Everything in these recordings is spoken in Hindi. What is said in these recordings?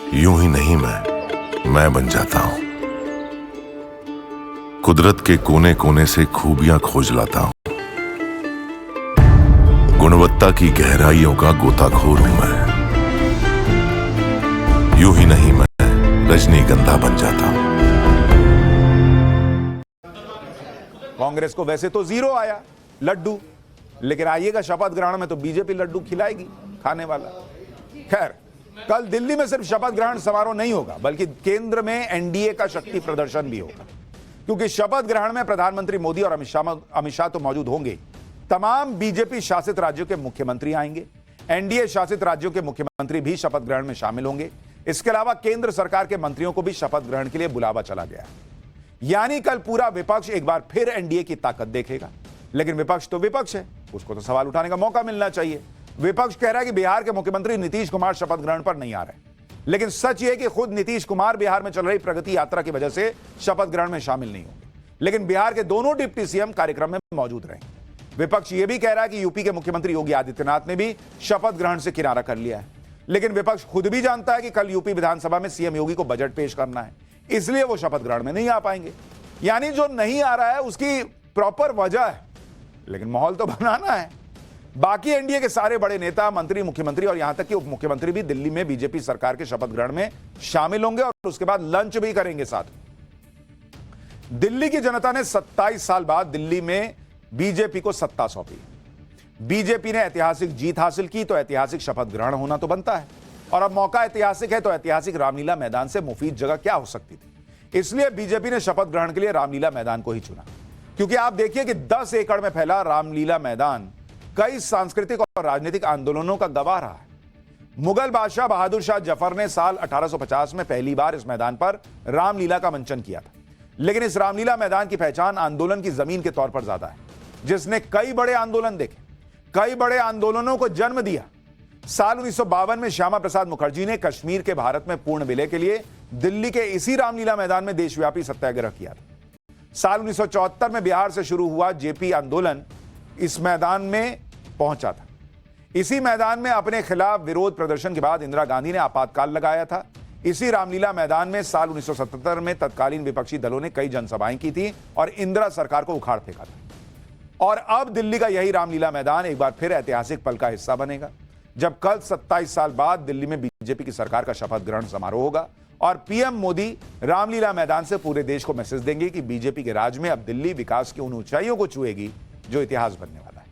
यूं ही नहीं मैं बन जाता हूं। कुदरत के कोने कोने से खूबियां खोज लाता हूं। गुणवत्ता की गहराइयों का गोताखोर हूं मैं। यूं ही नहीं मैं रजनीगंधा बन जाता हूं। कांग्रेस को वैसे तो जीरो आया लड्डू, लेकिन आइएगा शपथ ग्रहण में तो बीजेपी लड्डू खिलाएगी खाने वाला। खैर, कल दिल्ली में सिर्फ शपथ ग्रहण समारोह नहीं होगा, बल्कि केंद्र में एनडीए का शक्ति प्रदर्शन भी होगा, क्योंकि शपथ ग्रहण में प्रधानमंत्री मोदी और अमित शाह तो मौजूद होंगे। तमाम बीजेपी शासित राज्यों के मुख्यमंत्री आएंगे। एनडीए शासित राज्यों के मुख्यमंत्री भी शपथ ग्रहण में शामिल होंगे। इसके अलावा केंद्र सरकार के मंत्रियों को भी शपथ ग्रहण के लिए बुलावा चला गया। यानी कल पूरा विपक्ष एक बार फिर एनडीए की ताकत देखेगा। लेकिन विपक्ष तो विपक्ष है, उसको तो सवाल उठाने का मौका मिलना चाहिए। विपक्ष कह रहा है कि बिहार के मुख्यमंत्री नीतीश कुमार शपथ ग्रहण पर नहीं आ रहे, लेकिन सच यह कि खुद नीतीश कुमार बिहार में चल रही प्रगति यात्रा की वजह से शपथ ग्रहण में शामिल नहीं होंगे। लेकिन बिहार के दोनों डिप्टी सीएम कार्यक्रम में मौजूद रहेंगे। विपक्ष यह भी कह रहा है कि यूपी के मुख्यमंत्री योगी आदित्यनाथ ने भी शपथ ग्रहण से किनारा कर लिया है। लेकिन विपक्ष खुद भी जानता है कि कल यूपी विधानसभा में सीएम योगी को बजट पेश करना है, इसलिए वो शपथ ग्रहण में नहीं आ पाएंगे। यानी जो नहीं आ रहा है उसकी प्रॉपर वजह है, लेकिन माहौल तो बनाना है। बाकी एनडीए के सारे बड़े नेता, मंत्री, मुख्यमंत्री और यहां तक कि उप मुख्यमंत्री भी दिल्ली में बीजेपी सरकार के शपथ ग्रहण में शामिल होंगे और उसके बाद लंच भी करेंगे साथ। दिल्ली की जनता ने 27 साल बाद दिल्ली में बीजेपी को सत्ता सौंपी। बीजेपी ने ऐतिहासिक जीत हासिल की तो ऐतिहासिक शपथ ग्रहण होना तो बनता है, और अब मौका ऐतिहासिक है तो ऐतिहासिक रामलीला मैदान से मुफीद जगह क्या हो सकती थी। इसलिए बीजेपी ने शपथ ग्रहण के लिए रामलीला मैदान को ही चुना, क्योंकि आप देखिए कि 10 एकड़ में फैला रामलीला मैदान कई सांस्कृतिक और राजनीतिक आंदोलनों का गवाह रहा है। मुगल बादशाह बहादुर शाह जफर ने साल 1850 में पहली बार इस मैदान पर रामलीला का मंचन किया था। लेकिन इस रामलीला मैदान की पहचान आंदोलन की जमीन के तौर पर ज्यादा है, जिसने कई बड़े आंदोलन देखे, कई बड़े आंदोलनों को जन्म दिया। साल 1952 में श्यामा प्रसाद मुखर्जी ने कश्मीर के भारत में पूर्ण विलय के लिए दिल्ली के इसी रामलीला मैदान में देशव्यापी सत्याग्रह किया था। साल 1974 में बिहार से शुरू हुआ जेपी आंदोलन इस मैदान में पहुंचा था। इसी मैदान में अपने खिलाफ विरोध प्रदर्शन के बाद इंदिरा गांधी ने आपातकाल लगाया था। इसी रामलीला मैदान में साल 1977 में तत्कालीन विपक्षी दलों ने कई जनसभाएं की थी और इंदिरा सरकार को उखाड़ फेंका था। और अब दिल्ली का यही रामलीला मैदान एक बार फिर ऐतिहासिक पल का हिस्सा बनेगा, जब कल 27 साल बाद दिल्ली में बीजेपी की सरकार का शपथ ग्रहण समारोह होगा और पीएम मोदी रामलीला मैदान से पूरे देश को मैसेज देंगे कि बीजेपी के राज में अब दिल्ली विकास की उन ऊंचाइयों को छुएगी जो इतिहास बनने वाला है।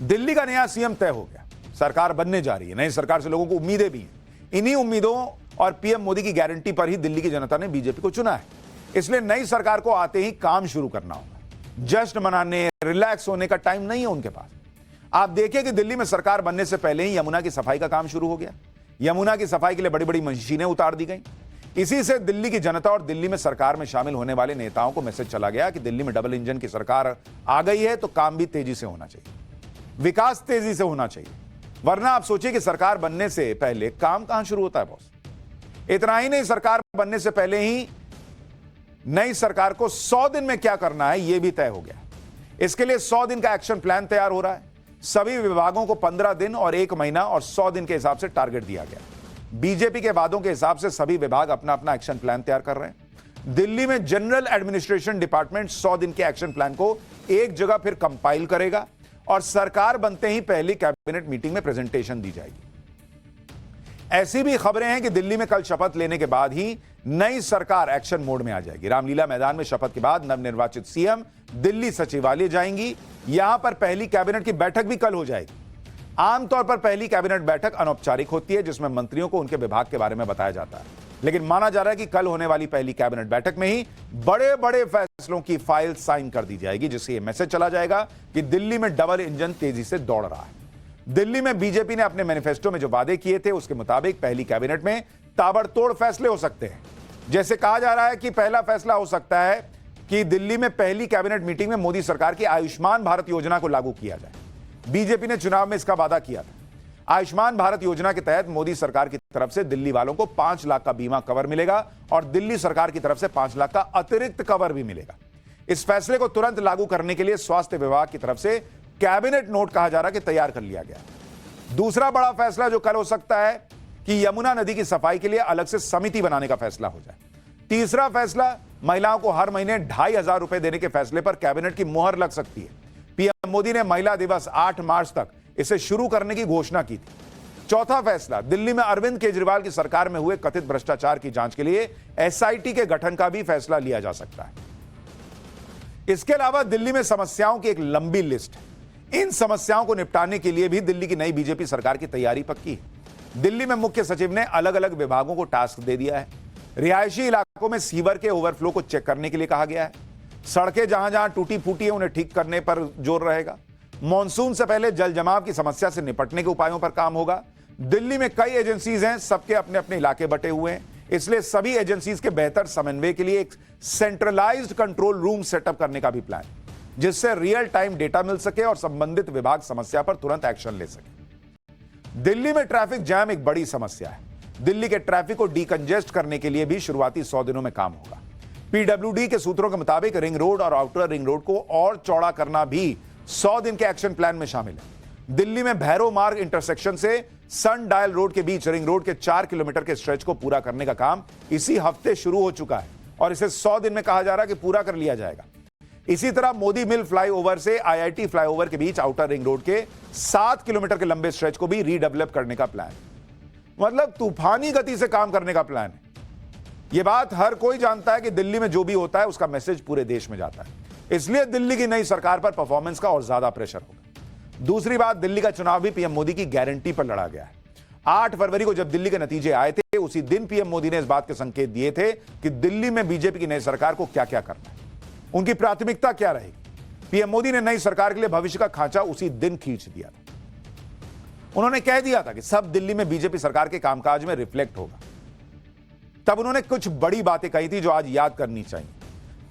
दिल्ली का नया सीएम तय हो गया, सरकार बनने जा रही है। नई सरकार से लोगों को उम्मीदें भी हैं। इन्हीं उम्मीदों और पीएम मोदी की गारंटी पर ही दिल्ली की जनता ने बीजेपी को चुना है। इसलिए नई सरकार को आते ही काम शुरू करना होगा। जश्न मनाने, रिलैक्स होने का टाइम नहीं है उनके पास। आप देखिए कि दिल्ली में सरकार बनने से पहले ही यमुना की सफाई का काम शुरू हो गया। यमुना की सफाई के लिए बड़ी बड़ी मशीनें उतार दी गई। इसी से दिल्ली की जनता और दिल्ली में सरकार में शामिल होने वाले नेताओं को मैसेज चला गया कि दिल्ली में डबल इंजन की सरकार आ गई है तो काम भी तेजी से होना चाहिए, विकास तेजी से होना चाहिए। वरना आप सोचिए कि सरकार बनने से पहले काम कहां शुरू होता है बॉस। इतना ही नहीं, सरकार बनने से पहले ही नई सरकार को 100 दिन में क्या करना है यह भी तय हो गया। इसके लिए 100 दिन का एक्शन प्लान तैयार हो रहा है। सभी विभागों को 15 दिन और 1 महीना और 100 दिन के हिसाब से टारगेट दिया गया। बीजेपी के वादों के हिसाब से सभी विभाग अपना अपना एक्शन प्लान तैयार कर रहे हैं। दिल्ली में जनरल एडमिनिस्ट्रेशन डिपार्टमेंट 100 दिन के एक्शन प्लान को एक जगह फिर कंपाइल करेगा और सरकार बनते ही पहली कैबिनेट मीटिंग में प्रेजेंटेशन दी जाएगी। ऐसी भी खबरें हैं कि दिल्ली में कल शपथ लेने के बाद ही नई सरकार एक्शन मोड में आ जाएगी। रामलीला मैदान में शपथ के बाद नवनिर्वाचित सीएम दिल्ली सचिवालय जाएंगी। यहां पर पहली कैबिनेट की बैठक भी कल हो जाएगी। आमतौर पर पहली कैबिनेट बैठक अनौपचारिक होती है, जिसमें मंत्रियों को उनके विभाग के बारे में बताया जाता है। लेकिन माना जा रहा है कि कल होने वाली पहली कैबिनेट बैठक में ही बड़े बड़े फैसलों की फाइल साइन कर दी जाएगी, जिससे यह मैसेज चला जाएगा कि दिल्ली में डबल इंजन तेजी से दौड़ रहा है। दिल्ली में बीजेपी ने अपने मैनिफेस्टो में जो वादे किए थे उसके मुताबिक पहली कैबिनेट में ताबड़तोड़ फैसले हो सकते हैं। जैसे कहा जा रहा है कि पहला फैसला हो सकता है कि दिल्ली में पहली कैबिनेट मीटिंग में मोदी सरकार की आयुष्मान भारत योजना को लागू किया जाए। बीजेपी ने चुनाव में इसका वादा किया था। आयुष्मान भारत योजना के तहत मोदी सरकार की तरफ से दिल्ली वालों को 5 लाख का बीमा कवर मिलेगा और दिल्ली सरकार की तरफ से 5 लाख का अतिरिक्त कवर भी मिलेगा। इस फैसले को तुरंत लागू करने के लिए स्वास्थ्य विभाग की तरफ से कैबिनेट नोट कहा जा रहा है कि तैयार कर लिया गया। दूसरा बड़ा फैसला जो कल हो सकता है कि यमुना नदी की सफाई के लिए अलग से समिति बनाने का फैसला हो जाए। तीसरा फैसला, महिलाओं को हर महीने 2,500 रुपए देने के फैसले पर कैबिनेट की मुहर लग सकती है। पीएम मोदी ने महिला दिवस 8 मार्च तक इसे शुरू करने की घोषणा की थी। चौथा फैसला, दिल्ली में अरविंद केजरीवाल की सरकार में हुए कथित भ्रष्टाचार की जांच के लिए एसआईटी के गठन का भी फैसला लिया जा सकता है। इसके अलावा दिल्ली में समस्याओं की एक लंबी लिस्ट है। इन समस्याओं को निपटाने के लिए भी दिल्ली की नई बीजेपी सरकार की तैयारी पक्की है। दिल्ली में मुख्य सचिव ने अलग अलग विभागों को टास्क दे दिया है। रिहायशी इलाकों में सीवर के ओवरफ्लो को चेक करने के लिए कहा गया है। सड़कें जहां जहां टूटी फूटी है उन्हें ठीक करने पर जोर रहेगा। मॉनसून से पहले जल जमाव की समस्या से निपटने के उपायों पर काम होगा। दिल्ली में कई एजेंसीज हैं, सबके अपने अपने इलाके बटे हुए हैं, इसलिए सभी एजेंसीज के बेहतर समन्वय के लिए एक सेंट्रलाइज्ड कंट्रोल रूम सेटअप करने का भी प्लान, जिससे रियल टाइम डेटा मिल सके और संबंधित विभाग समस्या पर तुरंत एक्शन ले सके। दिल्ली में ट्रैफिक जैम एक बड़ी समस्या है। दिल्ली के ट्रैफिक को डीकंजेस्ट करने के लिए भी शुरुआती 100 दिनों में काम होगा। पीडब्ल्यूडी के सूत्रों के मुताबिक रिंग रोड और आउटर रिंग रोड को और चौड़ा करना भी 100 दिन के एक्शन प्लान में शामिल है। दिल्ली में भैरव मार्ग इंटरसेक्शन से सन डायल रोड के बीच रिंग रोड के 4 किलोमीटर के स्ट्रेच को पूरा करने का काम इसी हफ्ते शुरू हो चुका है और इसे 100 दिन में कहा जा रहा है कि पूरा कर लिया जाएगा। इसी तरह मोदी मिल फ्लाईओवर से आईआईटी फ्लाईओवर के बीच आउटर रिंग रोड के 7 किलोमीटर के लंबे स्ट्रेच को भी रीडेवलप करने का प्लान, मतलब तूफानी गति से काम करने का प्लान है। यह बात हर कोई जानता है कि दिल्ली में जो भी होता है उसका मैसेज पूरे देश में जाता है, इसलिए दिल्ली की नई सरकार पर परफॉर्मेंस का और ज्यादा प्रेशर होगा। दूसरी बात, दिल्ली का चुनाव भी पीएम मोदी की गारंटी पर लड़ा गया है। 8 फरवरी को जब दिल्ली के नतीजे आए थे, उसी दिन पीएम मोदी ने इस बात के संकेत दिए थे कि दिल्ली में बीजेपी की नई सरकार को क्या क्या करना है, उनकी प्राथमिकता क्या रहेगी। पीएम मोदी ने नई सरकार के लिए भविष्य का खांचा उसी दिन खींच दिया था। उन्होंने कह दिया था कि सब दिल्ली में बीजेपी सरकार के कामकाज में रिफ्लेक्ट होगा। तब उन्होंने कुछ बड़ी बातें कही थी जो आज याद करनी चाहिए।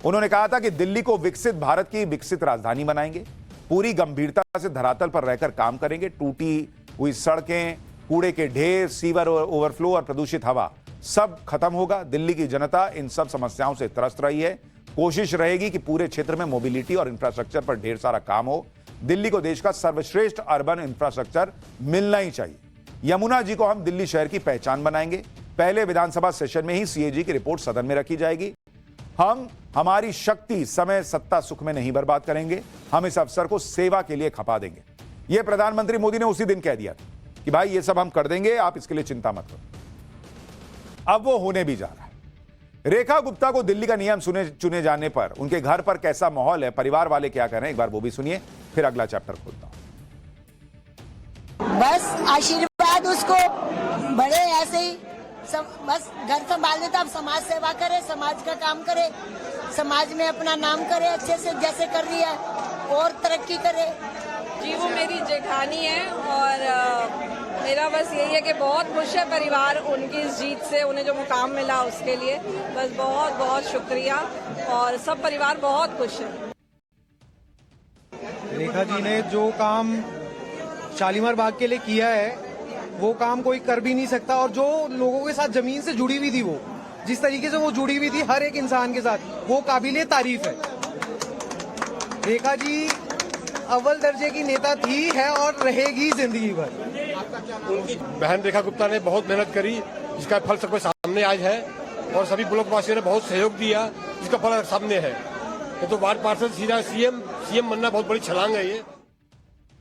उन्होंने कहा था कि दिल्ली को विकसित भारत की विकसित राजधानी बनाएंगे, पूरी गंभीरता से धरातल पर रहकर काम करेंगे। टूटी हुई सड़कें, कूड़े के ढेर, सीवर ओवरफ्लो और प्रदूषित हवा सब खत्म होगा। दिल्ली की जनता इन सब समस्याओं से त्रस्त रही है। कोशिश रहेगी कि पूरे क्षेत्र में मोबिलिटी और इंफ्रास्ट्रक्चर पर ढेर सारा काम हो। दिल्ली को देश का सर्वश्रेष्ठ अर्बन इंफ्रास्ट्रक्चर मिलना ही चाहिए। यमुना जी को हम दिल्ली शहर की पहचान बनाएंगे। पहले विधानसभा सेशन में ही सीएजी की रिपोर्ट सदन में रखी जाएगी। हम हमारी शक्ति, समय, सत्ता, सुख में नहीं बर्बाद करेंगे। हम इस अवसर को सेवा के लिए खपा देंगे। यह प्रधानमंत्री मोदी ने उसी दिन कह दिया था कि भाई ये सब हम कर देंगे, आप इसके लिए चिंता मत करो। अब वो होने भी जा रहा है। रेखा गुप्ता को दिल्ली का नियम चुने जाने पर उनके घर पर कैसा माहौल है, परिवार वाले क्या कह रहे हैं, एक बार वो भी सुनिए, फिर अगला चैप्टर खोलता हूं। बस आशीर्वाद उसको, बड़े ऐसे ही बस घर संभाल लेता। अब समाज सेवा करे, समाज का काम करे, समाज में अपना नाम करे अच्छे से जैसे कर रही है, और तरक्की करे। जी वो मेरी जेठानी है और मेरा बस यही है कि बहुत खुश है परिवार उनकी इस जीत से, उन्हें जो मुकाम मिला उसके लिए बस बहुत बहुत शुक्रिया और सब परिवार बहुत खुश है। रेखा जी ने जो काम शालीमार बाग के लिए किया है वो काम कोई कर भी नहीं सकता, और जो लोगों के साथ जमीन से जुड़ी हुई थी, वो जिस तरीके से वो जुड़ी हुई थी हर एक इंसान के साथ, वो काबिले तारीफ है। रेखा जी अव्वल दर्जे की नेता थी, है और रहेगी जिंदगी भर। उनकी बहन रेखा गुप्ता ने बहुत मेहनत करी, जिसका फल सबके सामने आज है, और सभी ब्लॉक वासियों ने बहुत सहयोग दिया, जिसका फल सामने है। ये तो वार्ड पार्षद सीधा सीएम बनना बहुत बड़ी छलांग है ये।